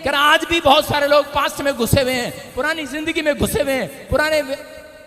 कह रहा आज भी बहुत सारे लोग पास्ट में घुसे हुए हैं, पुरानी जिंदगी में घुसे हुए हैं,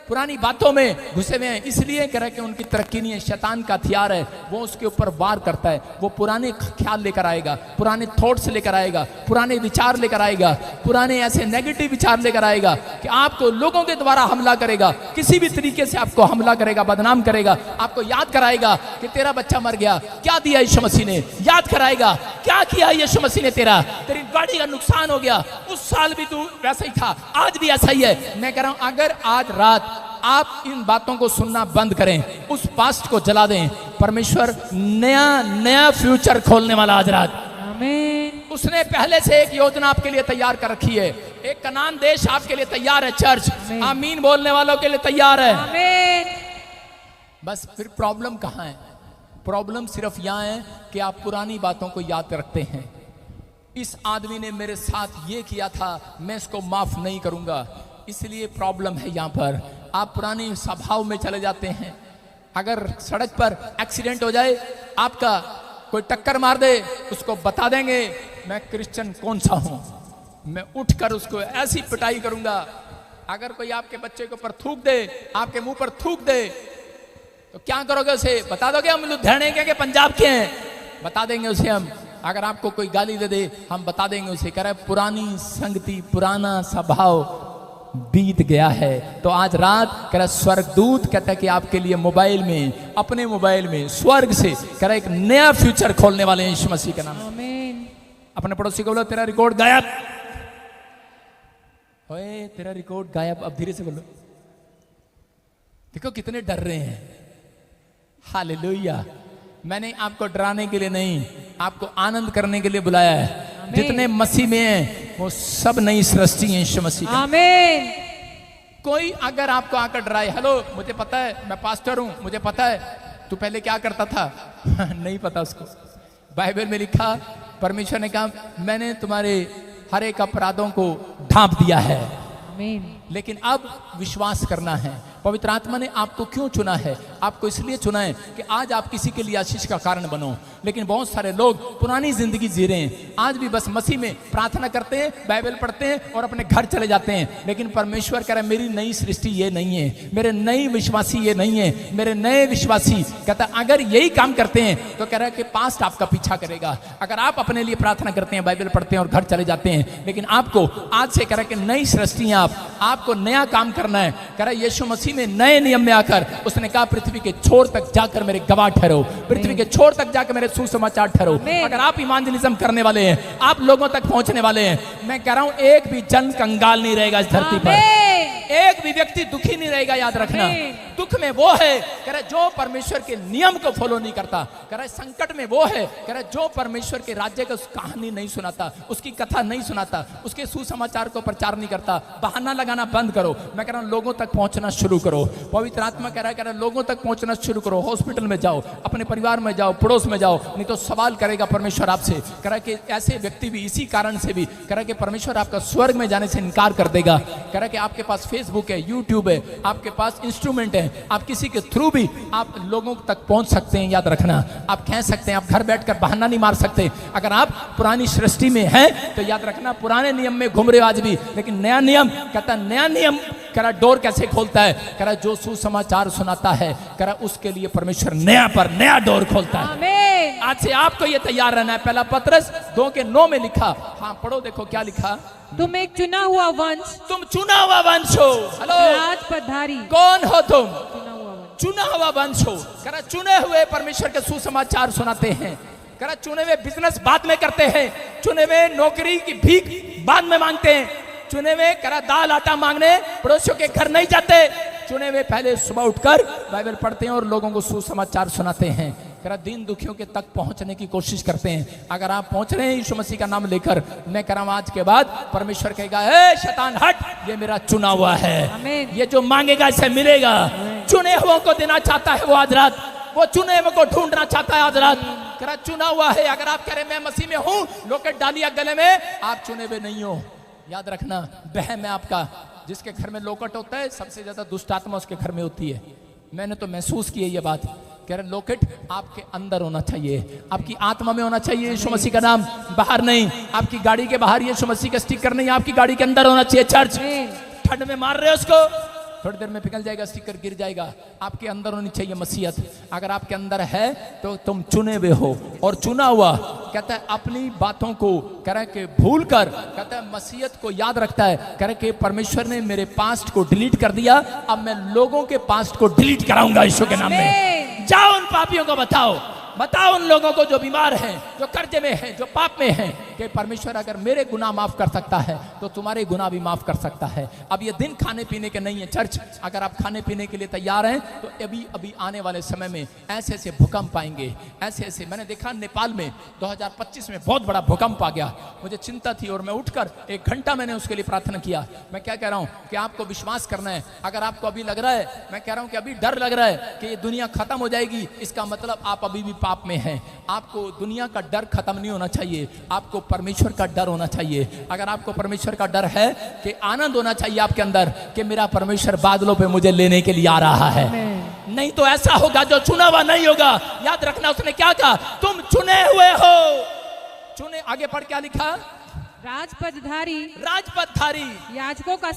पुरानी बातों में घुसे हुए हैं, इसलिए कह रहा है कि उनकी तरक्की नहीं है। शैतान का हथियार है, वो उसके ऊपर वार करता है, वो पुराने ख्याल लेकर आएगा, पुराने थॉट्स लेकर आएगा, पुराने विचार लेकर आएगा, पुराने ऐसे नेगेटिव विचार लेकर आएगा कि आपको लोगों के द्वारा हमला करेगा, किसी भी तरीके से आपको हमला करेगा, बदनाम करेगा, आपको याद कराएगा कि तेरा बच्चा मर गया, क्या दिया यीशु मसीह ने, याद कराएगा क्या किया यीशु मसीह ने, तेरी गाड़ी का नुकसान हो गया, उस साल भी तू वैसा ही था, आज भी ऐसा ही है। मैं कह रहा हूं अगर आज रात आप इन बातों को सुनना बंद करें, उस पास्ट को जला दें, परमेश्वर नया नया फ्यूचर खोलने वाला आज रात। आमीन। उसने पहले से एक योजना आपके लिए तैयार कर रखी है, एक कनान देश आपके लिए तैयार है। चर्च आमीन बोलने वालों के लिए तैयार है। आमीन। बस फिर प्रॉब्लम कहां है? प्रॉब्लम सिर्फ यहां है कि आप पुरानी बातों को याद रखते हैं। इस आदमी ने मेरे साथ ये किया था, मैं इसको माफ नहीं करूंगा, इसलिए प्रॉब्लम है यहां पर। आप पुरानी स्वभाव में चले जाते हैं। अगर सड़क पर एक्सीडेंट हो जाए, आपका कोई टक्कर मार दे, उसको बता देंगे मैं क्रिश्चियन कौन सा हूं, मैं उठकर उसको ऐसी पिटाई करूंगा। अगर कोई आपके बच्चे के ऊपर थूक दे, आपके मुंह पर थूक दे, तो क्या करोगे उसे? बता दोगे हम लुधियाने के पंजाब के हैं, बता देंगे उसे हम। अगर आपको कोई गाली दे दे, हम बता देंगे उसे, कह रहे पुरानी संगति, पुराना स्वभाव बीत गया है। तो आज रात कह रहा स्वर्गदूत कहता है कि आपके लिए मोबाइल में, अपने मोबाइल में स्वर्ग से कह रहा एक नया फ्यूचर खोलने वाले हैं यीशु मसीह के नाम। आमीन। अपने पड़ोसी को बोलो तेरा रिकॉर्ड गायब, ओए तेरा रिकॉर्ड गायब। अब धीरे से बोलो। देखो कितने डर रहे हैं। हालेलुया। मैंने आपको डराने के लिए नहीं, आपको आनंद करने के लिए बुलाया है। जितने मसीह में हैं वो सब नई सृष्टि है यीशु मसीह। आमीन। कोई अगर आपको आकर डराए, हेलो मुझे पता है मैं पास्टर हूं, मुझे पता है तू पहले क्या करता था नहीं पता उसको। बाइबल में लिखा, परमेश्वर ने कहा मैंने तुम्हारे हर एक अपराधों को ढांप दिया है, आमीन। लेकिन अब विश्वास करना है। पवित्र आत्मा ने आपको क्यों चुना है? आपको इसलिए चुना है कि आज आप किसी के लिए आशीष का कारण बनो। लेकिन बहुत सारे लोग पुरानी जिंदगी जी रहे हैं, आज भी बस मसीह में प्रार्थना करते हैं, बाइबल पढ़ते हैं और अपने घर चले जाते हैं। लेकिन परमेश्वर कह रहा है मेरी नई सृष्टि ये नहीं है, मेरे नई विश्वासी ये नहीं है। मेरे नए विश्वासी कहता है अगर यही काम करते हैं तो कह रहा है कि पास्ट आपका पीछा करेगा। अगर आप अपने लिए प्रार्थना करते हैं, बाइबल पढ़ते हैं और घर चले जाते हैं, लेकिन आपको आज से कह रहा है कि नई सृष्टि है, आपको नया काम करना है। कह रहा है यीशु मसीह में नए नियम में आकर उसने कहा पृथ्वी के छोर तक जाकर मेरे गवाह ठहरो, पृथ्वी के छोर तक जाकर मेरे सुसमाचार ठहरो। अगर आप इवांजेलिज्म करने वाले हैं, आप लोगों तक पहुंचने वाले हैं, मैं कह रहा हूं एक भी जन कंगाल नहीं रहेगा इस धरती पर, एक भी व्यक्ति दुखी नहीं रहेगा। याद रखना, दुख में वो है कह रहा जो परमेश्वर के नियम को फॉलो नहीं करता। कह रहा संकट में वो है कह रहा जो परमेश्वर के राज्य का कहानी नहीं सुनाता, उसकी कथा नहीं सुनाता, उसके सुसमाचार को प्रचार नहीं करता। बहाना लगाना बंद करो। मैं कह रहा हूं लोगों तक पहुंचना शुरू करो। पवित्र आत्मा कह रहा है लोगों तक पहुंचना शुरू करो। हॉस्पिटल में जाओ, अपने परिवार में जाओ, पड़ोस में जाओ, नहीं तो सवाल करेगा परमेश्वर आपसे। कह रहा कि ऐसे व्यक्ति भी इसी कारण से भी कह रहा कि परमेश्वर आपका स्वर्ग में जाने से इनकार कर देगा। कह रहा कि आपके पास फेसबुक है, यूट्यूब है, आपके पास इंस्ट्रूमेंट है, आप किसी के थ्रू भी आप लोगों तक पहुंच सकते हैं। याद रखना, आप कह सकते हैं, आप घर बैठकर बहाना नहीं मार सकते। अगर आप पुरानी सृष्टि में हैं तो याद रखना पुराने नियम में घूम रहे हो आज भी, लेकिन नया नियम कहता नया नियम कह रहा डोर कैसे खोलता है? कह रहा जो सुसमाचार सुनाता है कह रहा उसके लिए परमेश्वर नया पर नया डोर खोलता है। आमीन। आज से आपको ये तैयार रहना है। पहला पत्रस 2:9 में लिखा, हाँ पढ़ो, देखो क्या लिखा। तुम एक चुना हुआ वंश, तुम चुना हुआ वंश हो। हेलो, राज पधारी। कौन हो तुम? चुना हुआ वंश। चुना हुआ वंश हो। कह रहा चुने हुए परमेश्वर के सुसमाचार सुनाते हैं। कह रहा चुने हुए बिजनेस बाद में करते हैं, चुने हुए नौकरी की भीख बाद में मांगते हैं, चुने हुए कह रहा दाल आटा मांगने पड़ोसियों के घर नहीं जाते, चुने हुए पहले सुबह उठकर बाइबल पढ़ते हैं और लोगों को सुसमाचार सुनाते हैं। कह रहा दीन दुखियों के तक पहुंचने की कोशिश करते हैं। अगर आप पहुंच रहे हैं यीशु मसीह का नाम लेकर, मैं कह रहा हूं आज के बाद परमेश्वर कहेगा हे शैतान हट, ये मेरा चुना हुआ है, ये जो मांगेगा इसे मिलेगा। चुने हुओं को देना चाहता है वो आज रात, वो चुने हुए को ढूंढना चाहता है आज रात। कह रहा चुना हुआ है। अगर आप कह रहे मैं मसीह में हूं, लोकेट डालिया गले में, आप चुने हुए नहीं हो। याद रखना, बहम है आपका। जिसके घर में लोकट होता है सबसे ज्यादा दुष्ट आत्मा उसके घर में होती है। मैंने तो महसूस की है ये बात। कह रहे लॉकेट आपके अंदर होना चाहिए, आपकी आत्मा में होना चाहिए यीशु मसीह का नाम, बाहर नहीं। आपकी गाड़ी के बाहर यीशु मसीह का स्टिकर नहीं, आपकी गाड़ी के अंदर होना चाहिए। चर्च ठंड में मार रहे हो उसको, थोड़ी देर में पिघल जाएगा, स्टिकर गिर जाएगा। आपके अंदर होनी चाहिए मसीहत। अगर आपके अंदर है तो तुम चुने हुए हो और चुना हुआ। कहता है अपनी बातों को कह रहा है कि भूल कर, कहता है मसीहत को याद रखता है। कह रहा है कि परमेश्वर ने मेरे पास्ट को डिलीट कर दिया, अब मैं लोगों के पास्ट को डिलीट कराऊंगा यीशु के नाम में। जाओ उन पापियों को बताओ उन लोगों को जो बीमार हैं, जो कर्जे में हैं, जो पाप में हैं, कि परमेश्वर अगर मेरे गुनाह माफ कर सकता है तो तुम्हारे गुनाह भी माफ कर सकता है। अब ये दिन खाने पीने के नहीं है चर्च। अगर आप खाने पीने के लिए तैयार हैं तो अभी आने वाले समय में ऐसे ऐसे भूकंप आएंगे, ऐसे ऐसे। मैंने देखा नेपाल में 2025 में बहुत बड़ा भूकंप आ गया, मुझे चिंता थी और मैं उठकर 1 घंटा मैंने उसके लिए प्रार्थना किया। मैं क्या कह रहा हूँ कि आपको विश्वास करना है। अगर आपको अभी लग रहा है, मैं कह रहा हूँ कि अभी डर लग रहा है कि ये दुनिया खत्म हो जाएगी, इसका मतलब आप अभी भी पाप में हैं। आपको दुनिया का डर खत्म नहीं होना चाहिए, आपको परमेश्वर का डर होना चाहिए। अगर आपको परमेश्वर का डर है कि आनंद होना चाहिए आपके अंदर कि मेरा परमेश्वर बादलों पे मुझे लेने के लिए आ रहा है। नहीं तो ऐसा होगा जो चुना हुआ नहीं होगा। याद रखना उसने क्या कहा, तुम चुने हुए हो। चुने, आगे पढ़ क्या लिखा, राजपदधारी याजकों का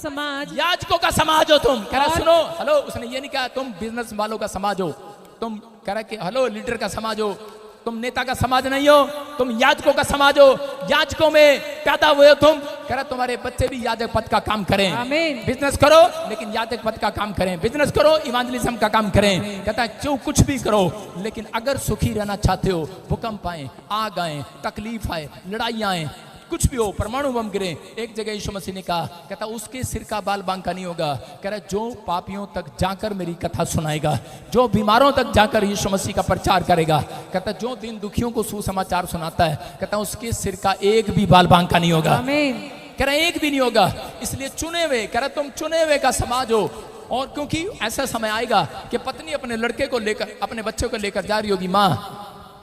समाज हो तुम। कह रहा सुनो, हेलो, उसने ये नहीं कहा तुम बिजनेस वालों का समाज हो, तुम कह रहा कि हेलो लीडर का समाज हो, तुम नेता का समाज नहीं हो, तुम याजकों का समाज हो। याजकों में पैदा हुए हो तुम। कह रहा तुम्हारे बच्चे भी याजक पद का काम करें। आमीन। बिजनेस करो लेकिन याजक पद का काम करें, बिजनेस करो इवांजलिज्म का काम करें। कहता है जो कुछ भी करो, लेकिन अगर सुखी रहना चाहते हो, भूकंप आए, आग आए, तकलीफ आए, लड़ाइयाँ आए, कुछ भी हो, परमाणु बम गिरे, एक जगह यीशु मसीह ने कहा, कहता उसके सिर का बाल बांका नहीं होगा। कह रहा जो पापियों तक जाकर मेरी कथा सुनाएगा, जो बीमारों तक जाकर यीशु मसीह का प्रचार करेगा, कहता जो दिन दुखियों को सुसमाचार सुनाता है, कहता उसके सिर का एक भी बाल बांका नहीं होगा। कह रहा एक भी नहीं होगा। इसलिए चुने हुए, कह रहा तुम चुने हुए का समाज हो। और क्योंकि ऐसा समय आएगा कि पत्नी अपने लड़के को लेकर, अपने बच्चों को लेकर जा रही होगी माँ,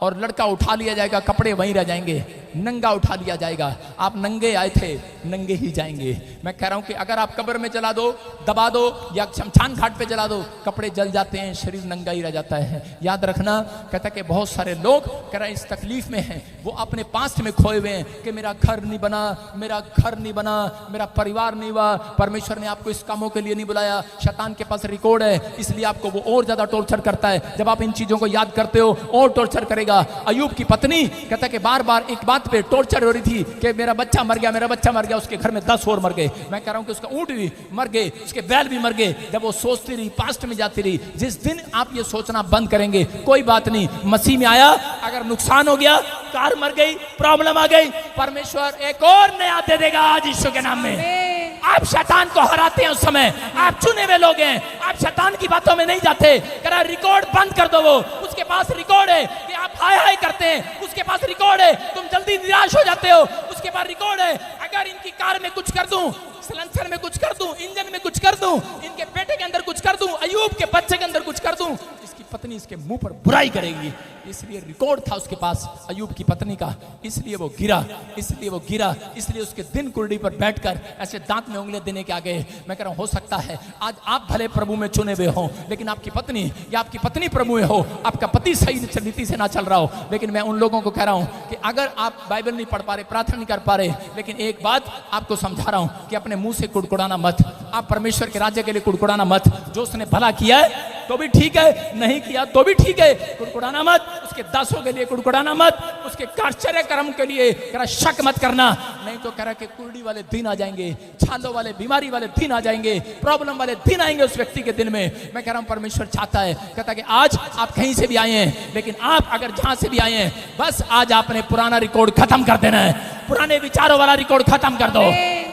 और लड़का उठा लिया जाएगा, कपड़े वहीं रह जाएंगे, नंगा उठा लिया जाएगा। आप नंगे आए थे, नंगे ही जाएंगे। मैं कह रहा हूं कि अगर आप कब्र में जला दो, दबा दो, या शमशान घाट पे जला दो, कपड़े जल जाते हैं, शरीर नंगा ही रह जाता है। याद रखना, कहता कि बहुत सारे लोग कह रहे इस तकलीफ में हैं, वो अपने पास्ट में खोए हुए हैं कि मेरा घर नहीं बना, मेरा घर नहीं बना, मेरा परिवार नहीं हुआ। परमेश्वर ने आपको इस कामों के लिए नहीं बुलाया। शैतान के पास रिकॉर्ड है, इसलिए आपको वो और ज्यादा टॉर्चर करता है। जब आप इन चीजों को याद करते हो और टॉर्चर करेगा। अयूब की पत्नी कहता कि बार बार एक बात पे टॉर्चर हो रही थी कि मेरा बच्चा मर गया, मेरा बच्चा मर गया। उसके घर में 10 और मर गए। मैं कह रहा हूं कि उसका ऊंट भी मर गए, उसके बैल भी मर गए। जब वो सोचती रही, पास्ट में जाती रही। जिस दिन आप ये सोचना बंद करेंगे, कोई बात नहीं, मसीह में आया, अगर नुकसान हो गया, कार मर गई, प्रॉब्लम आ गई, परमेश्वर एक और नया दे देगा आज यीशु के नाम में। आप शैतान को हराते हैं उस समय, आप चुने हुए लोग हैं, आप शैतान की बातों में नहीं जाते। करा रिकॉर्ड बंद कर दो, वो उसके पास रिकॉर्ड है कि आप हाय हाय करते हैं, उसके पास रिकॉर्ड है तुम जल्दी निराश हो जाते हो, उसके पास रिकॉर्ड है अगर इनकी कार में कुछ कर दूं, सिलेंसर में कुछ कर दूं, इंजन में कुछ कर दूं, इनके पेटे के अंदर कुछ कर दूं, अयूब के बच्चे के अंदर कुछ कर दूं, इसकी पत्नी इसके मुंह पर बुराई करेगी। इसलिए रिकॉर्ड था उसके पास अयूब की पत्नी का, इसलिए वो गिरा, इसलिए उसके दिन कुर्डी पर बैठकर ऐसे दांत में उंगलियां देने के आ गए। मैं कह रहा हूं हो सकता है आज आप भले प्रभु में चुने हुए हो, लेकिन आपकी पत्नी या आपकी पत्नी प्रभु में हो, आपका पति सही नीति से ना चल रहा हो। लेकिन मैं उन लोगों को कह रहा हूं कि अगर आप बाइबल नहीं पढ़ पा रहे, प्रार्थना नहीं कर पा रहे, लेकिन एक बात आपको समझा रहा हूं कि अपने मुंह से कुड़कुड़ाना मत। आप परमेश्वर के राज्य के लिए कुड़कुड़ाना मत। जो उसने भला किया है तो भी ठीक है, नहीं किया तो भी ठीक है, कुड़कुड़ाना मत। उसके दासों के लिए कुड़कुड़ाना मत, उसके आश्चर्य कर्म के लिए शक मत करना। नहीं तो कह रहा कि कुर्डी वाले दिन आ जाएंगे, छालों वाले, बीमारी वाले दिन आ जाएंगे, प्रॉब्लम वाले दिन आएंगे उस व्यक्ति के दिन में। मैं कह रहा हूं परमेश्वर चाहता है, कहता कि आज आप कहीं से भी आए हैं, लेकिन आप अगर जहां से भी आए हैं, बस आज आपने पुराना रिकॉर्ड खत्म कर देना है। पुराने विचारों वाला रिकॉर्ड खत्म कर दो,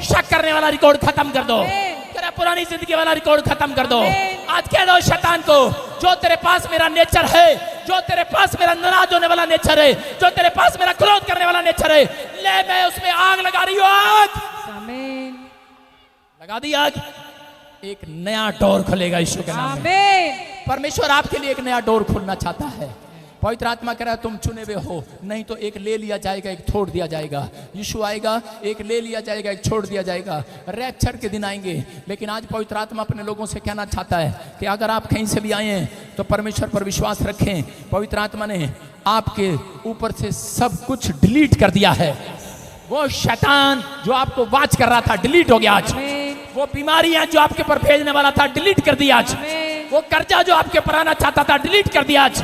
शक करने वाला रिकॉर्ड खत्म कर दो, पुरानी जिंदगी वाला रिकॉर्ड खत्म कर दो। आज कह दो शैतान को, जो तेरे पास मेरा नेचर है, जो तेरे पास मेरा नाराज होने वाला नेचर है, जो तेरे पास मेरा क्रोध करने वाला नेचर है, ले मैं उसमें आग लगा रही हूं। आग लगा दी, आग, एक नया डोर खुलेगा यीशु के नाम में। परमेश्वर आपके लिए एक नया डोर खोलना चाहता है। पवित्र आत्मा कह रहा है तुम चुने हुए हो, नहीं तो एक ले लिया जाएगा, एक छोड़ दिया जाएगा। यीशु आएगा, एक ले लिया जाएगा, एक छोड़ दिया जाएगा। रैप्चर के दिन आएंगे। लेकिन आज पवित्र आत्मा अपने लोगों से कहना चाहता है कि अगर आप कहीं से भी आए हैं तो परमेश्वर पर विश्वास रखें। पवित्र आत्मा ने आपके ऊपर से सब कुछ डिलीट कर दिया है। वो शैतान जो आपको वाच कर रहा था डिलीट हो गया आज। वो बीमारियां जो आपके ऊपर भेजने वाला था डिलीट कर दिया आज। वो कर्जा जो आपके ऊपर आना चाहता था डिलीट कर दिया आज।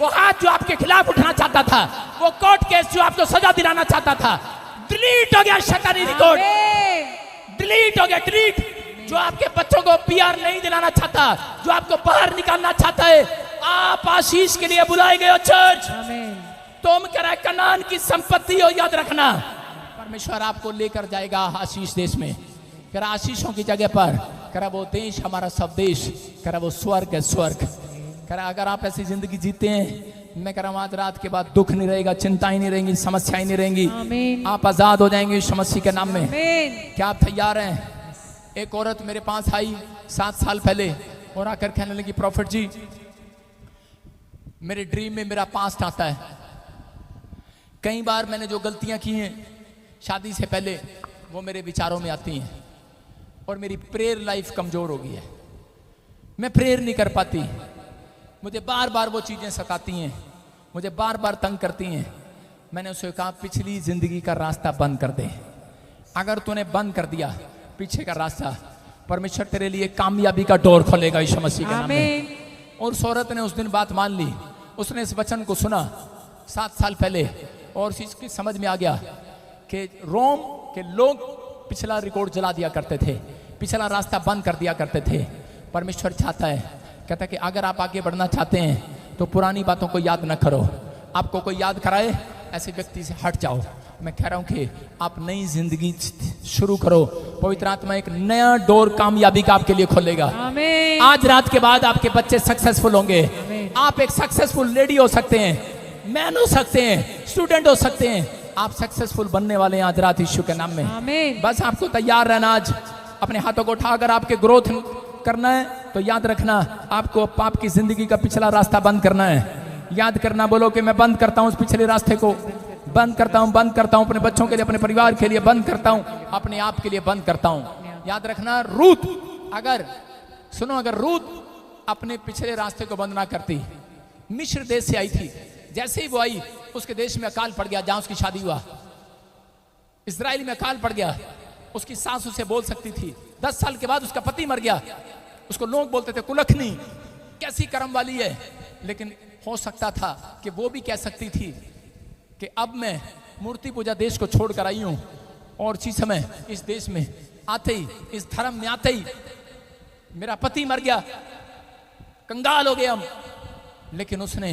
वो हाथ जो आपके खिलाफ उठना चाहता था, वो कोर्ट केस जो आपको सजा दिलाना चाहता था, डिलीट हो गया। शैतानी रिकॉर्ड डिलीट हो गया, डिलीट। जो आपके बच्चों को पीआर नहीं दिलाना चाहता, जो आपको बाहर निकालना चाहता है, आप आशीष के लिए बुलाए गए हो चर्च। तुम कह रहा है कनान की संपत्ति हो, याद रखना परमेश्वर आपको लेकर जाएगा आशीष देश में। कह रहा आशीषों की जगह पर कह रहा वो देश हमारा सब देश, कह रहा वो स्वर्ग है, स्वर्ग। कह रहा अगर आप ऐसी जिंदगी जीते हैं, मैं कह रहा हूँ आज रात के बाद दुख नहीं रहेगा, चिंताएं नहीं रहेंगी, समस्याएं नहीं रहेंगी। आप आजाद हो जाएंगे यीशु मसीह के नाम में। क्या आप तैयार हैं? एक औरत मेरे पास आई 7 साल पहले और आकर कहने लगी प्रॉफिट जी मेरे ड्रीम में मेरा पास्ट आता है। कई बार मैंने जो गलतियां की हैं शादी से पहले वो मेरे विचारों में आती हैं और मेरी प्रेयर लाइफ कमजोर हो गई है। मैं प्रेयर नहीं कर पाती, मुझे बार बार वो चीजें सताती हैं, मुझे बार बार तंग करती हैं। मैंने उसे कहा पिछली जिंदगी का रास्ता बंद कर दे। अगर तूने बंद कर दिया पीछे का रास्ता, परमेश्वर तेरे लिए कामयाबी का डोर खोलेगा यीशु मसीह के नाम में। और उस औरत ने उस दिन बात मान ली। उसने इस वचन को सुना 7 साल पहले और इसकी समझ में आ गया कि रोम के लोग पिछला रिकॉर्ड जला दिया करते थे, पिछला रास्ता बंद कर दिया करते थे। परमेश्वर चाहता है, कहता है कि अगर आप आगे बढ़ना चाहते हैं तो पुरानी बातों को याद न करो। आपको कोई याद कराए ऐसे व्यक्ति से हट जाओ। मैं कह रहा हूं कि आप नई जिंदगी शुरू करो। पवित्र आत्मा एक नया डोर कामयाबी का आपके लिए खोलेगा। आज रात के बाद आपके बच्चे सक्सेसफुल होंगे। आप एक सक्सेसफुल लेडी हो सकते हैं, मैन हो सकते हैं, स्टूडेंट हो सकते हैं। आप सक्सेसफुल बनने वाले हैं आज रात यीशु के नाम में। बस आपको तैयार रहना। आज अपने हाथों को उठा, अगर आपके ग्रोथ करना है तो याद रखना आपको पाप की जिंदगी का पिछला रास्ता बंद करना है। याद करना, बोलो कि मैं बंद करता हूं उस पिछले रास्ते को, बंद करता हूं अपने बच्चों के लिए, अपने परिवार के लिए बंद करता हूं, अपने आप के लिए बंद करता हूं। याद रखना रूत, अगर रूत अपने पिछले रास्ते को बंद ना करती, मिस्र देश से आई थी, जैसे ही वो आई उसके देश में अकाल पड़ गया जहां उसकी शादी हुआ। इजराइल में अकाल पड़ गया। उसकी सास उसे बोल सकती थी। 10 साल के बाद उसका पति मर गया। उसको लोग बोलते थे कुलखनी, कैसी कर्म वाली है। लेकिन हो सकता था कि वो भी कह सकती थी कि अब मैं मूर्ति पूजा देश को छोड़कर आई हूं और इसी समय इस देश में आते ही, इस धर्म में आते ही मेरा पति मर गया, कंगाल हो गए हम। लेकिन उसने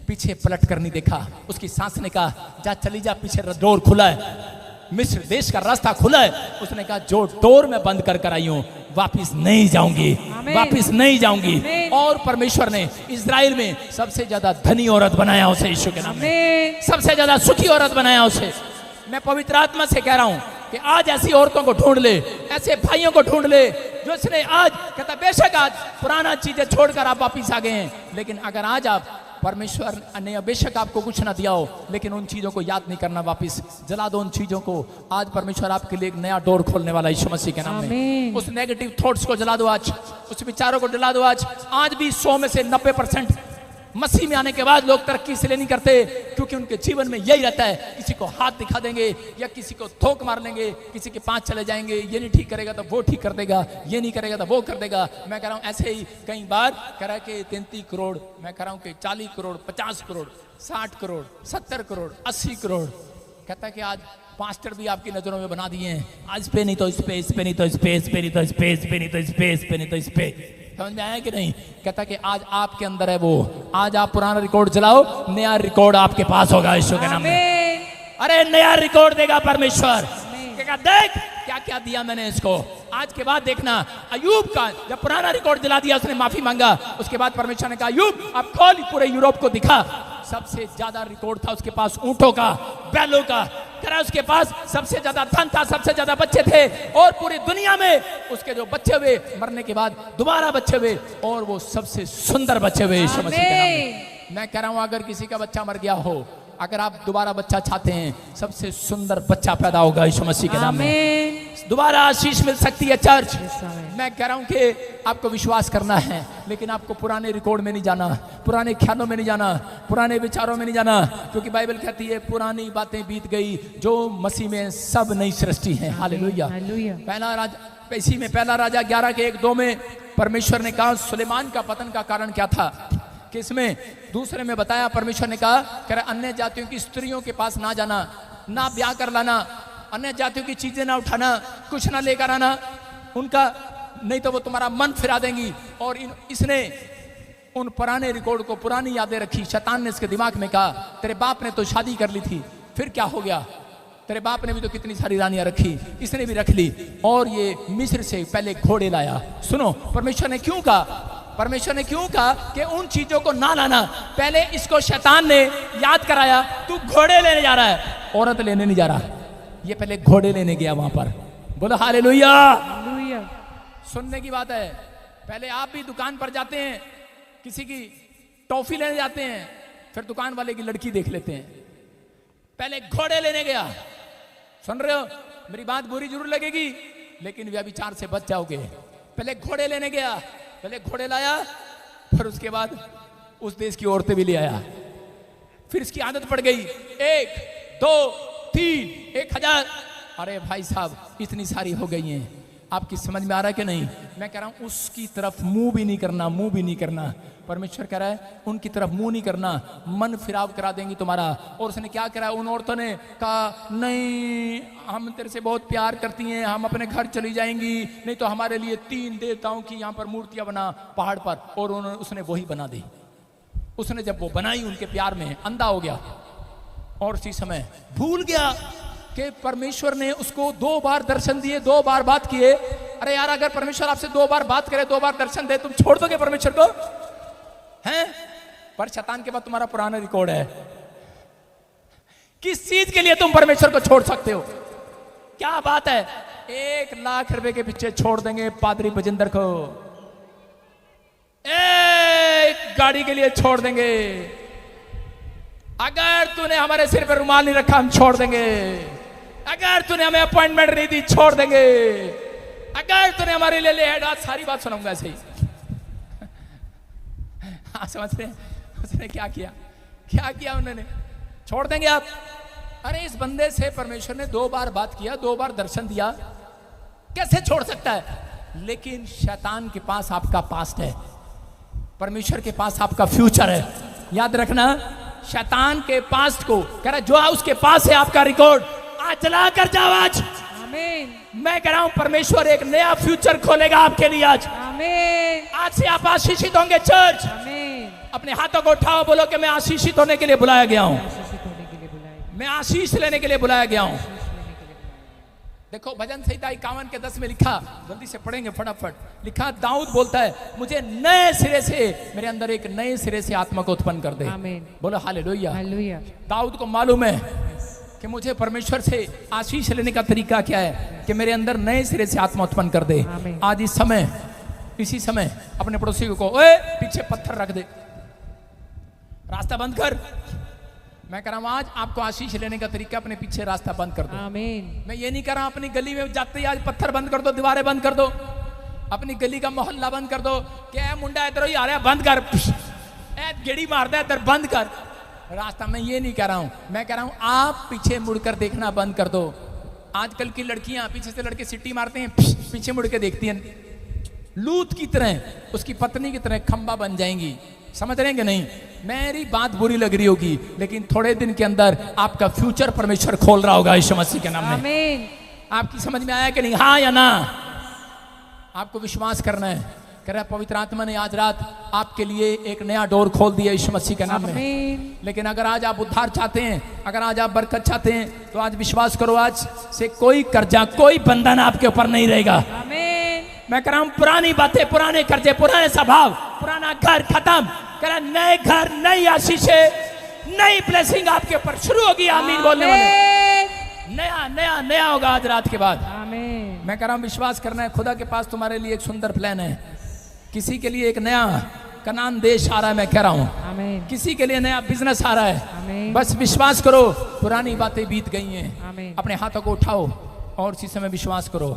पीछे पलट कर नहीं देखा। उसकी सास ने कहा जा चली जा, पीछे डोर खुला है, मिस्र देश का रास्ता खुला है। उसने कहा जो डोर में बंद कर आई हूं वापिस नहीं जाऊंगी, वापिस नहीं जाऊंगी। और परमेश्वर ने इजराइल में सबसे ज्यादा धनी औरत बनाया उसे यीशु के नाम में, सबसे ज्यादा सुखी औरत बनाया उसे। मैं पवित्र आत्मा से कह रहा हूं कि आज ऐसी औरतों को ढूंढ ले, ऐसे भाइयों को ढूंढ ले जो इसने आज कहता बेशक आज पुराना चीजें छोड़कर आप वापिस आ गए हैं, लेकिन अगर आज आप परमेश्वर ने बेशक आपको कुछ ना दिया हो, लेकिन उन चीजों को याद नहीं करना, वापिस जला दो उन चीजों को। आज परमेश्वर आपके लिए एक नया डोर खोलने वाला यीशु मसीह के नाम में। उस नेगेटिव थॉट्स को जला दो आज, उस विचारों को जला दो आज। आज भी 100 में से 90% मसीह में आने के बाद लोग तरक्की इसलिए नहीं करते क्योंकि उनके जीवन में यही रहता है, किसी को हाथ दिखा देंगे या किसी को थोक मार लेंगे, किसी के पास चले जाएंगे, ये नहीं ठीक करेगा तो वो ठीक कर देगा, ये नहीं करेगा तो वो कर देगा। मैं कह रहा हूँ ऐसे ही कई बार कह रहा है कि 33 करोड़, मैं कह रहा हूँ कि 40 करोड़, 50 करोड़, 60 करोड़, 70 करोड़, 80 करोड़, कहता है कि आज पास्टर भी आपकी नजरों में बना दिए हैं। आज पे नहीं तो इस पे, इस पे नहीं तो इस पे, इस पे नहीं तो इस पे, इस पे नहीं तो इस पे, इस पे नहीं तो इस पे। समझ में आया कि नहीं? कहता कि आज आपके अंदर है वो। आज आप पुराना रिकॉर्ड जलाओ, नया रिकॉर्ड आपके पास होगा यीशु के नाम में। अरे नया रिकॉर्ड देगा परमेश्वर। देख क्या क्या दिया मैंने इसको। आज के बाद देखना अयूब का जब पुराना रिकॉर्ड जला दिया, उसने माफी मांगा, उसके बाद परमेश्वर ने कहा अयूब अब खोल पूरे यूरोप को दिखा। सबसे ज्यादा रिकॉर्ड था उसके पास ऊंटों का, बैलों का, उसके पास सबसे ज्यादा धन था, सबसे ज्यादा बच्चे थे, और पूरी दुनिया में उसके जो बच्चे हुए मरने के बाद दोबारा बच्चे हुए, और वो सबसे सुंदर बच्चे हुए यीशु मसीह के नाम में। मैं कह रहा हूं अगर किसी का बच्चा मर गया हो, अगर आप दोबारा बच्चा चाहते हैं, सबसे सुंदर बच्चा पैदा होगा यीशु मसीह के नाम में। Amen. दोबारा आशीष मिल सकती है चर्च। Yes, Amen. मैं कह रहा हूं कि आपको विश्वास करना है, लेकिन आपको पुराने रिकॉर्ड में नहीं जाना, पुराने ख्यालों में नहीं जाना, पुराने विचारों में नहीं जाना, क्योंकि बाइबल कहती है पुरानी बातें बीत गई, जो मसीह में सब नई सृष्टि है। हालेलुया। Hallelujah. इसी में पहला राजा 11 के 1-2 में परमेश्वर ने कहा सुलेमान का पतन का कारण क्या था, कि इसमें दूसरे में बताया, परमेश्वर ने कहा कि अन्य जातियों की स्त्रियों के पास ना जाना, ना ब्याह कर लाना, अन्य जातियों की चीजें ना उठाना, कुछ ना लेकर आना उनका, नहीं तो वो तुम्हारा मन फिरा देंगी। और इसने उन पुराने रिकॉर्ड को, पुरानी यादें रखी। शैतान ने इसके दिमाग में कहा तेरे बाप ने तो शादी कर ली थी, फिर क्या हो गया, तेरे बाप ने भी तो कितनी सारी रानियां रखी, इसने भी रख ली, और ये मिस्र से पहले घोड़े लाया। सुनो, परमेश्वर ने क्यों कहा, परमेश्वर ने क्यों कहा कि उन चीजों को ना लाना, पहले इसको शैतान ने याद कराया, तू घोड़े लेने जा रहा है, औरत लेने नहीं जा रहा, ये पहले घोड़े लेने गया वहां पर। बोलो हालेलुया। Hallelujah. सुनने की बात है, पहले आप भी दुकान पर जाते हैं, किसी की टॉफी लेने जाते हैं, फिर दुकान वाले की लड़की देख लेते हैं, पहले घोड़े लेने गया। सुन रहे हो, मेरी बात बुरी जरूर लगेगी, लेकिन व्यभिचार से बच जाओगे। पहले घोड़े लेने गया, पहले घोड़े लाया, फिर उसके बाद उस देश की औरतें भी ले आया, फिर इसकी आदत पड़ गई, 1 2 3 1000। अरे भाई साहब, इतनी सारी हो गई हैं, आपकी समझ में आ रहा है कि नहीं? मैं कह रहा हूं उसकी तरफ मुंह भी नहीं करना, मुंह भी नहीं करना। परमेश्वर कह रहा है उनकी तरफ मुंह नहीं करना, मन फिराव करा देंगी तुम्हारा। और उसने क्या करा, उन औरतों ने कहा नहीं हम तेरे से बहुत प्यार करती हैं, हम अपने घर चली जाएंगी, नहीं तो हमारे लिए 3 देवताओं की यहाँ पर मूर्तियां बना पहाड़ पर। और उसने वही बना दी। उसने जब वो बनाई उनके प्यार में अंधा हो गया, और उसी समय भूल गया कि परमेश्वर ने उसको 2 बार दर्शन दिए, 2 बार बात किए। अरे यार, अगर परमेश्वर आपसे 2 बार बात करे, 2 बार दर्शन दे, तुम छोड़ दोगे परमेश्वर को? हैं? पर शैतान के बाद तुम्हारा पुराना रिकॉर्ड है। किस चीज के लिए तुम परमेश्वर को छोड़ सकते हो? क्या बात है, 1 लाख रुपए के पीछे छोड़ देंगे पादरी बजिंदर को, 1 गाड़ी के लिए छोड़ देंगे। अगर तूने हमारे सिर पर रुमाल नहीं रखा, हम छोड़ देंगे। अगर तूने हमें अपॉइंटमेंट नहीं दी, छोड़ देंगे। अगर तूने हमारे लिए ले हेड, आज सारी बात सुनाऊंगा ऐसे ही। हाँ, समझ रहे हैं? उसने क्या किया, क्या किया उन्होंने? छोड़ देंगे आप? अरे इस बंदे से परमेश्वर ने 2 बार बात किया, 2 बार दर्शन दिया, कैसे छोड़ सकता है? लेकिन शैतान के पास आपका पास्ट है, परमेश्वर के पास आपका फ्यूचर है। याद रखना, शैतान के पास्ट को कह रहा है जो उसके पास है आपका रिकॉर्ड, आज चला कर जाओ। आज Amen. मैं कह रहा हूं परमेश्वर एक नया फ्यूचर खोलेगा आपके लिए। आज Amen. आज से आप आशीषित होंगे। Church Amen. अपने हाथों को उठाओ, बोलो कि मैं आशीषित होने के लिए बुलाया गया हूं, आशीषित होने के लिए बुलाए, मैं आशीष लेने के लिए बुलाया गया हूं। आशीष लेने के लिए बुलाए। देखो भजन संहिता 51 के 10 में लिखा, जल्दी से पढ़ेंगे फटाफट। लिखा, दाऊद बोलता है मुझे नए सिरे से, मेरे अंदर एक नए सिरे से आत्मा को उत्पन्न कर दे। Amen. बोलो हालेलुया। Hallelujah. दाऊद को मालूम है कि मुझे परमेश्वर से आशीष लेने का तरीका क्या है, कि मेरे अंदर नए सिरे से आत्मा उत्पन्न कर दे। Amen. आज इस समय, इसी समय अपने पड़ोसी को, ओए पीछे पत्थर रख दे, रास्ता बंद कर। मैं कह रहा हूं आज आपको आशीष लेने का तरीका, अपने पीछे रास्ता बंद कर दो। Amen. मैं ये नहीं कर रहा हूं अपनी गली में जाते ही आज पत्थर बंद कर दो, दीवारें बंद कर दो, अपनी गली का मोहल्ला बंद कर दो। क्या मुंडा इधर ही आ रहा है, बंद कर, गेड़ी मारता है इधर, बंद कर रास्ता। मैं ये नहीं कह रहा हूं, मैं कह रहा हूं आप पीछे मुड़कर देखना बंद कर दो। आजकल की लड़कियां, पीछे से लड़के सिट्टी मारते हैं, पीछे मुड़ के देखती हैं, लूत की तरह, उसकी पत्नी की तरह खंबा बन जाएंगी। समझ रहे हैं कि नहीं? मेरी बात बुरी लग रही होगी, लेकिन थोड़े दिन के अंदर आपका फ्यूचर परमेश्वर खोल रहा होगा यीशु मसीह के नाम में। Amen. आपकी समझ में आया कि नहीं? हाँ या ना? आपको विश्वास करना है। कह रहा है पवित्र आत्मा ने आज रात आपके लिए एक नया डोर खोल दिया यीशु मसीह के नाम में। Amen. लेकिन अगर आज आप उद्धार चाहते हैं, अगर आज आप बरकत चाहते हैं, तो आज विश्वास करो, आज से कोई कर्जा, कोई बंधन आपके ऊपर नहीं रहेगा। Amen. मैं कह रहा हूं पुरानी बातें, पुराने कर्जे, पुराने स्वभाव, पुराना घर खत्म। कह रहा नए घर, नई आशीषें, नई ब्लेसिंग आपके ऊपर शुरू होगी। आमीन बोलने वाले, Amen. नया नया नया होगा आज रात के बाद। Amen. मैं कह रहा हूं विश्वास करना है, खुदा के पास तुम्हारे लिए एक सुंदर प्लान है। किसी के लिए एक नया कनान देश आ रहा है, मैं कह रहा हूँ आमीन किसी के लिए नया बिजनेस आ रहा है। आमीन बस विश्वास करो, पुरानी बातें बीत गई हैं। आमीन अपने हाथों को उठाओ और उसी समय विश्वास करो।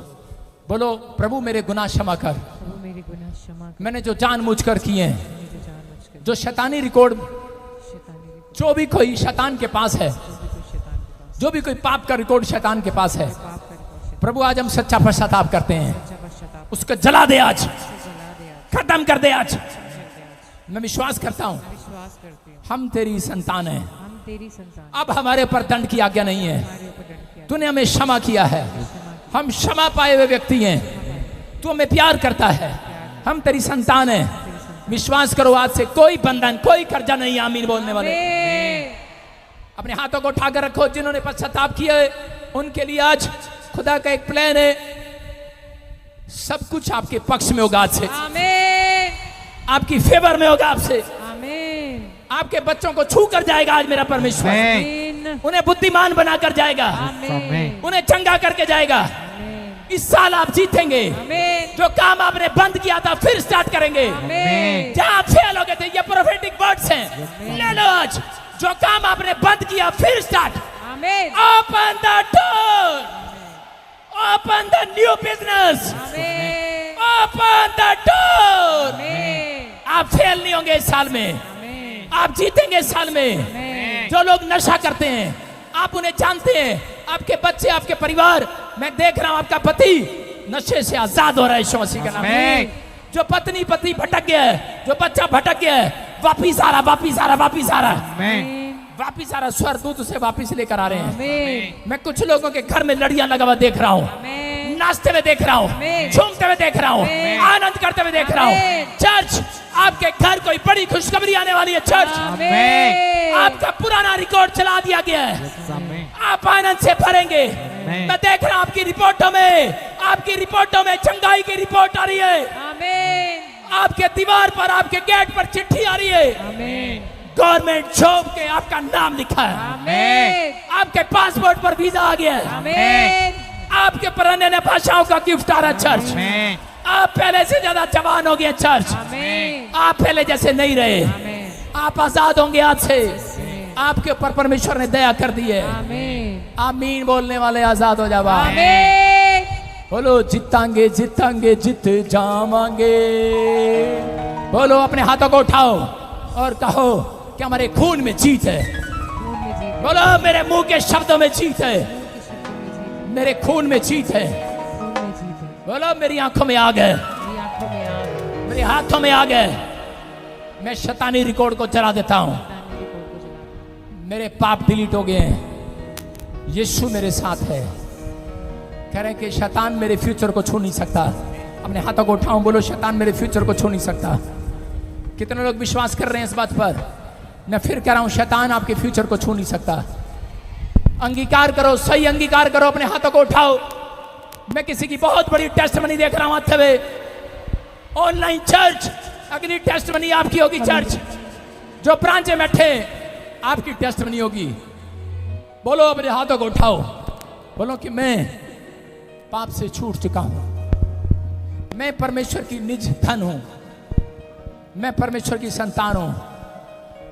बोलो, प्रभु मेरे गुनाह क्षमा कर, प्रभु मेरे गुनाह क्षमा कर, मैंने जो जानबूझकर किए हैं, मैंने जो जानबूझकर जो शैतानी रिकॉर्ड, शैतानी रिकॉर्ड, जो भी कोई शैतान के पास है, जो भी कोई शैतान के पास जो भी कोई पाप का रिकॉर्ड शैतान के पास है, पाप का रिकॉर्ड, शैतान प्रभु आज हम सच्चा पश्चाताप करते हैं, का पश्चाताप उसको जला दे आज, से जला दे आज, खत्म कर दे आज। कर दे आज। मैं विश्वास करता हूँ विश्वास करते हैं हम तेरी संतान हैं, हम तेरी संतान, अब हमारे ऊपर दंड की आज्ञा नहीं है। हमारे ऊपर दंड किया, तूने हमें क्षमा किया है, हम क्षमा पाए हुए व्यक्ति हैं, तू हमें प्यार करता है, हम तेरी संतान हैं। विश्वास करो, आज से कोई बंधन, कोई कर्जा नहीं। आमीन बोलने वाले आमीन अपने हाथों को उठाकर रखो। जिन्होंने पश्चाताप किया है उनके लिए आज खुदा का एक प्लान है, सब कुछ आपके पक्ष में होगा। आज से आमीन आपकी फेवर में होगा, आपसे आमीन आपके बच्चों को छू कर जाएगा आज मेरा परमेश्वर, आमीन उन्हें बुद्धिमान बनाकर जाएगा, आमीन उन्हें चंगा करके जाएगा। आमीन इस साल आप जीतेंगे, आमीन जो काम आपने बंद किया था फिर स्टार्ट करेंगे। आमीन जहाँ आप फेल हो गए थे, ये प्रोफेटिक वर्ड्स हैं, ले लो आज। जो काम आपने बंद किया फिर स्टार्ट। आमीन open the door, open the new business, आमीन ओपन द डोर। आमीन आप फेल नहीं होंगे इस साल में, आमीन आप जीतेंगे इस साल में। आमीन जो लोग नशा करते हैं आप उन्हें जानते हैं, आपके बच्चे, आपके परिवार, मैं देख रहा हूं आपका पति नशे से आजाद हो रहा है यीशु मसीह के नाम में। जो पत्नी पति भटक गया है, जो बच्चा भटक गया है, वापिस आ रहा, वापिस आ रहा, वापिस आ रहा, वापिस आ रहा। स्वर्गदूत उसे वापिस लेकर आ रहे हैं। आमीन मैं कुछ लोगों के घर में लड़ियां लगा हुआ देख रहा हूँ, आमीन नाचते हुए देख रहा हूँ, आमीन। झूमते हुए देख रहा हूँ, आमीन। आनंद करते हुए देख रहा हूँ। आमीन। चर्च, आपके घर कोई बड़ी खुशखबरी आने वाली है। चर्च, आमीन आपका पुराना रिकॉर्ड चला दिया गया है, आप आनंद से भरेंगे। मैं देख रहा हूं आपकी रिपोर्टों में, आपकी रिपोर्टों में चंगाई की रिपोर्ट आ रही है। आमीन आपके दीवार पर, आपके गेट पर चिट्ठी आ रही है, आमीन गवर्नमेंट जॉब के आपका नाम लिखा है, आमीन आपके पासपोर्ट पर वीजा आ गया है, आमीन आपके पर अन्य भाषाओं का गिफ्ट आ रहा है। चर्च, आप पहले से ज्यादा जवान हो गए। चर्च, आमीन आप पहले जैसे नहीं रहे, आमीन आप आजाद होंगे आज से। आपके ऊपर परमेश्वर ने दया कर दी है। आमीन आमीन बोलने वाले आजाद हो जाओ। आमीन बोलो, जीतांगे जीतांगे जीत जावांगे। बोलो, अपने हाथों को उठाओ और कहो कि हमारे खून में जीत है। खून में जीत है, बोलो, मेरे मुंह के शब्दों में जीत है, के शब्दों में जीत है, मेरे खून में जीत है। खून में जीत है, बोलो, मेरी आंखों में आ गए, मेरी आंखों में आग, मेरे हाथों में आ गए। मैं शैतानी रिकॉर्ड को जला देता हूं, शैतानी रिकॉर्ड को जला, मेरे पाप डिलीट हो गए हैं। यीशु मेरे साथ है। कह रहे हैं कि शैतान मेरे फ्यूचर को छू नहीं सकता। अपने हाथों को उठाऊं, बोलो, शैतान मेरे फ्यूचर को छू नहीं सकता। कितने लोग विश्वास कर रहे हैं इस बात पर? मैं फिर कह रहा हूं, शैतान आपके फ्यूचर को छू नहीं सकता। अंगीकार करो, सही अंगीकार करो, अपने हाथों को उठाओ। मैं किसी की बहुत बड़ी टेस्टमनी देख रहा हूं आते हुए। ऑनलाइन चर्च, अगली टेस्टमनी आपकी होगी। चर्च, जो ब्रांच में बैठे आपकी टेस्टमनी होगी। बोलो, अपने हाथों को उठाओ, बोलो कि मैं पाप से छूट चुका हूं, मैं परमेश्वर की निज धन हूं, मैं परमेश्वर की संतान हूं।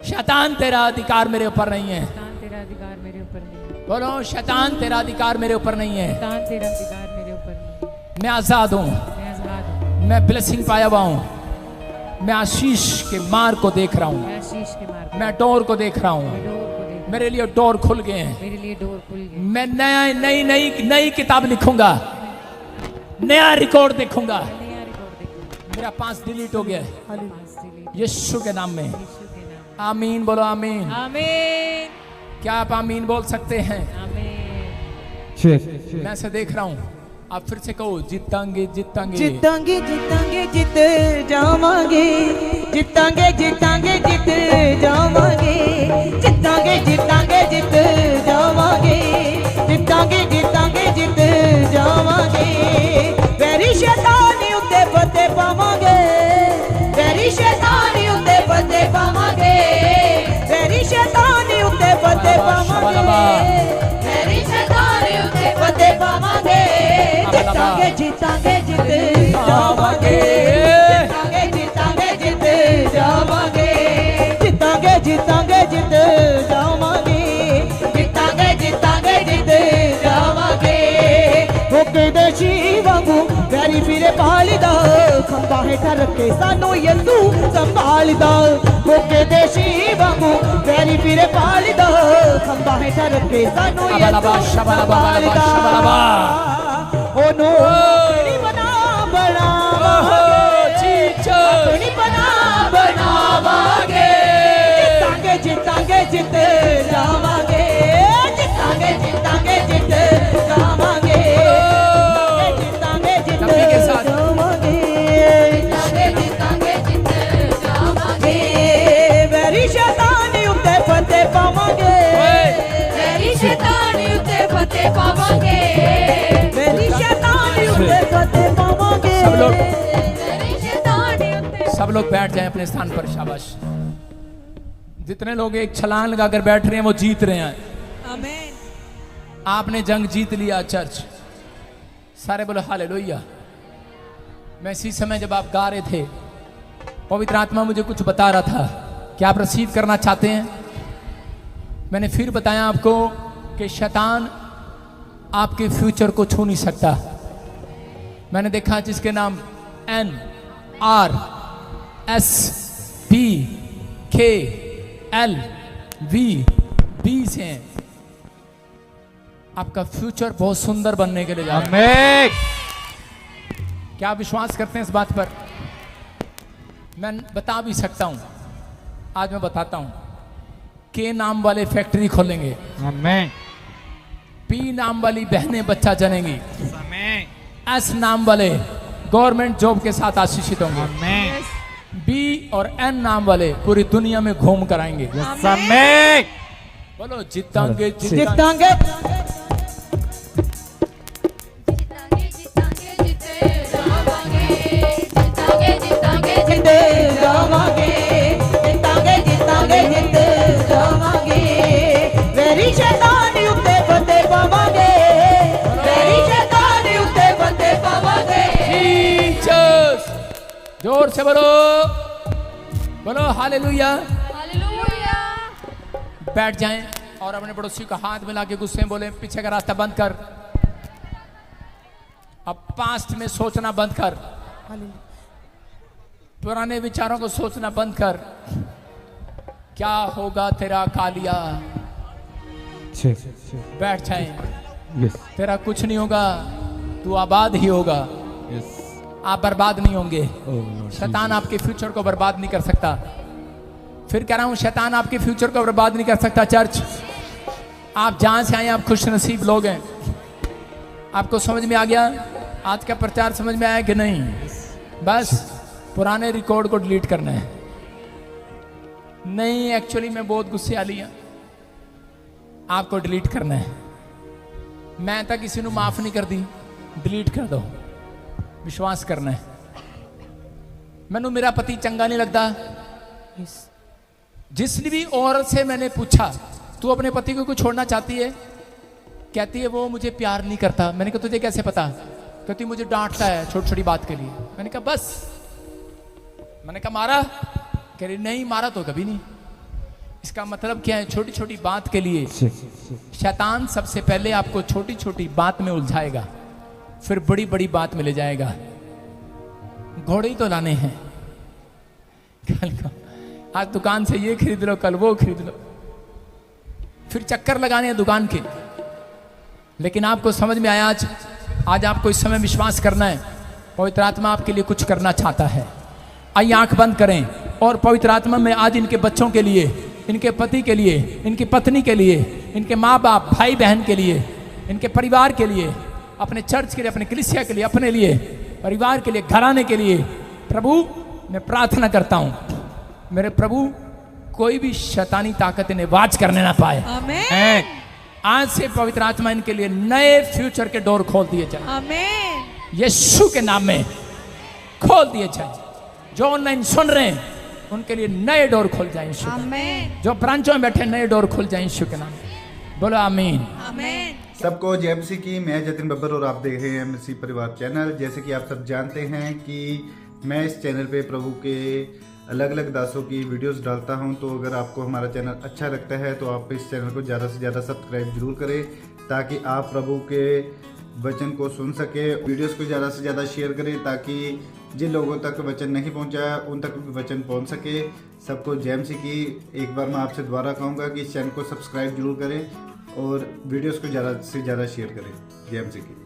शैतान तेरा अधिकार मेरे ऊपर नहीं है। शैतान तेरा अधिकार मेरे ऊपर नहीं है, बोलो, शैतान तेरा अधिकार मेरे ऊपर नहीं है। शैतान तेरा अधिकार मेरे ऊपर नहीं है, मैं आजाद हूं, मैं आजाद हूँ, मैं ब्लेसिंग पाया हुआ हूं, मैं आशीष के मार्ग को देख रहा हूं, मैं आशीष के मार्ग, मैं डोर को देख रहा हूं, मैं डोर को देख, मेरे लिए डोर खुल गए हैं। मेरे लिए डोर खुल गई, मैं नई नई नई किताब लिखूंगा, नया रिकॉर्ड देखूंगा। नया रिकॉर्ड देखूंगा, मेरा पास डिलीट हो गया है, पास डिलीट, यीशु के नाम में। यीशु के नाम, आमीन बोलो, आमीन। आमीन क्या आप आमीन बोल सकते हैं? आमीन मैं ऐसे देख रहा हूं, आप फिर से कहो, जीतांगे जीतांगे जितांगे जितांगे जित जावांगे, जितांगे जितांगे जित जावांगे, जितांगे जितांगे जित जावांगे, जितांगे जितांगे जित जावांगे। वैरी शैतानी उत्ते फतेह पावांगे, वैरी शैतानी उत्ते फतेह पावांगे, वैरी शैतानी उत्ते फतेह पावांगे, वैरी शैतानी उत्ते फतेह पावांगे। जितांगे जितांगे जित जावांगे, जितांगे जितांगे जित देसी वांगू वैरी फिरे पालिदा खंबा हेठ रखे सानू यसू संभालदा होके देसी वांगू वैरी फिरे पालिदा खंबा हेठ रखे सानू यसू संभालदा ओनो अपनी बना बनावांगे अपनी बना बनावांगे जितांगे जितांगे जित जावांगे जितांगे जितांगे जित जावांगे जितांगे जित जावांगे जितांगे जित जावांगे वेरी शैतानी उत्ते फतेह पावांगे मेरी शैतानी उत्ते फतेह पावांगे वेरी शैतानी उत्ते फतेह पावांगे मेरी शैतानी उत्ते सब लोग बैठ जाएं अपने स्थान पर। शाबाश। जितने लोग एक छलांग लगाकर बैठ रहे हैं वो जीत रहे हैं। आमीन। आपने जंग जीत लिया चर्च। सारे बोलो हालेलुया। मैं इसी समय जब आप गा रहे थे पवित्र आत्मा मुझे कुछ बता रहा था कि आप रिसीव करना चाहते हैं। मैंने फिर बताया आपको कि शैतान आपके फ्यूचर को छू नहीं सकता। मैंने देखा जिसके नाम NRSPKLVB से हैं, आपका फ्यूचर बहुत सुंदर बनने के लिए जा रहा है। क्या आप विश्वास करते हैं इस बात पर? मैं बता भी सकता हूं, आज मैं बताता हूं। के नाम वाले फैक्ट्री खोलेंगे, पी नाम वाली बहनें बच्चा जनेंगी, एस नाम वाले गवर्नमेंट जॉब के साथ आशीषित होंगे, बी और एन नाम वाले पूरी दुनिया में घूम कर आएंगे। बोलो जीतांगे जीतांगे। जोर से बोलो, बोलो हालेलुया। हालेलुया। बैठ जाएं और अपने पड़ोसी का हाथ मिला के गुस्से में बोले पीछे का रास्ता बंद कर, अब पास्ट में सोचना बंद कर, पुराने विचारों को सोचना बंद कर। क्या होगा तेरा कालिया? बैठ जाएं। तेरा कुछ नहीं होगा, तू आबाद ही होगा। आप बर्बाद नहीं होंगे। शैतान आपके फ्यूचर को बर्बाद नहीं कर सकता। फिर कह रहा हूं, शैतान आपके फ्यूचर को बर्बाद नहीं कर सकता। चर्च, आप जहां से आए आप खुश नसीब लोग हैं। आपको समझ में आ गया? आज का प्रचार समझ में आया कि नहीं? बस पुराने रिकॉर्ड को डिलीट करना है। नहीं, एक्चुअली मैं बहुत गुस्से वाली हूं। आपको डिलीट करना है। मैं तो किसी को माफ नहीं कर दी, डिलीट कर दो। विश्वास करना है। मैनू मेरा पति चंगा नहीं लगता। जिसने भी औरत से मैंने पूछा तू अपने पति को छोड़ना चाहती है, कहती है वो मुझे प्यार नहीं करता। मैंने कहा तुझे कैसे पता? कहती मुझे डांटता है छोटी छोटी बात के लिए। मैंने कहा बस। मैंने कहा मारा? कह रही नहीं, मारा तो कभी नहीं। इसका मतलब क्या है? छोटी छोटी बात के लिए शैतान सबसे पहले आपको छोटी छोटी बात में उलझाएगा, फिर बड़ी बड़ी बात में ले जाएगा। घोड़े ही तो लाने हैं। कल को आज दुकान से ये खरीद लो, कल वो खरीद लो, फिर चक्कर लगाने हैं दुकान के। लेकिन आपको समझ में आया आज आपको इस समय विश्वास करना है। पवित्र आत्मा आपके लिए कुछ करना चाहता है। आइए आंख बंद करें और पवित्र आत्मा में आज इनके बच्चों के लिए, इनके पति के लिए, इनकी पत्नी के लिए, इनके माँ बाप भाई बहन के लिए, इनके परिवार के लिए, अपने चर्च के लिए, अपने कलीसिया के लिए, अपने लिए, परिवार के लिए, घराने के लिए, प्रभु मैं प्रार्थना करता हूं, मेरे प्रभु कोई भी शैतानी ताकत इन्हें वाच करने ना पाए। आमीन। आज से पवित्र आत्मा इनके लिए नए फ्यूचर के डोर खोल दिए जाए। आमीन। यीशु के नाम में खोल दिए जाए। जो ऑनलाइन सुन रहे हैं उनके लिए नए डोर खोल जाए यीशु। आमीन। जो ब्रांचों में बैठे नए डोर खोल जाए यीशु के नाम में। बोलो आमीन। आमीन। सबको जय मसीह की। मैं जतिन बब्बर और आप देख रहे हैं मसीह परिवार चैनल। जैसे कि आप सब जानते हैं कि मैं इस चैनल पे प्रभु के अलग अलग दासों की वीडियोस डालता हूं, तो अगर आपको हमारा चैनल अच्छा लगता है तो आप इस चैनल को ज़्यादा से ज़्यादा सब्सक्राइब जरूर करें, ताकि आप प्रभु के वचन को सुन सके। वीडियोस को ज़्यादा से ज़्यादा शेयर करें ताकि जिन लोगों तक वचन नहीं पहुंचा उन तक भी वचन पहुंच सके। सबको जय मसीह की। एक बार मैं आपसे दोबारा कहूँगा कि इस चैनल को सब्सक्राइब जरूर करें और वीडियोस को ज़्यादा से ज़्यादा शेयर करें। जय मसीह की।